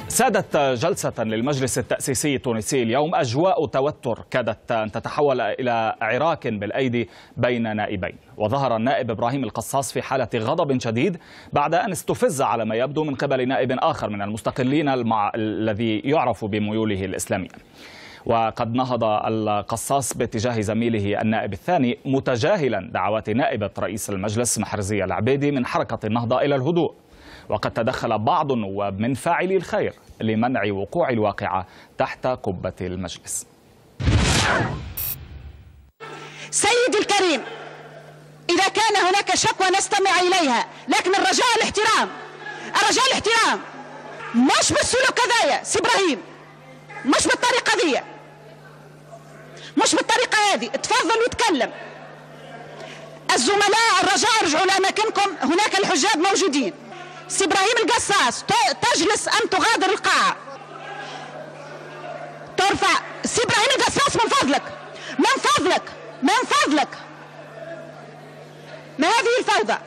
سادت جلسة للمجلس التأسيسي التونسي اليوم أجواء توتر كادت أن تتحول إلى عراك بالأيدي بين نائبين، وظهر النائب إبراهيم القصاص في حالة غضب شديد بعد أن استفز على ما يبدو من قبل نائب آخر من المستقلين الذي يعرف بميوله الإسلامية. وقد نهض القصاص باتجاه زميله النائب الثاني متجاهلا دعوات نائبة رئيس المجلس محرزية العبيدي من حركة النهضة إلى الهدوء. وقد تدخل بعض النواب من فاعلي الخير لمنع وقوع الواقعة تحت قبة المجلس. سيدي الكريم، إذا كان هناك شكوى نستمع إليها، لكن الرجاء الاحترام، الرجاء الاحترام، مش بالسلوك هذايا سي إبراهيم، مش بالطريقة ذي، مش بالطريقة هذه. تفضل وتكلم. الزملاء الرجاء ارجعوا لأماكنكم، هناك الحجاب موجودين. سي إبراهيم القصاص تجلس أم تغادر القاعة؟ ترفع سي إبراهيم القصاص من فضلك، من فضلك، من فضلك. ما هذه الفوضى؟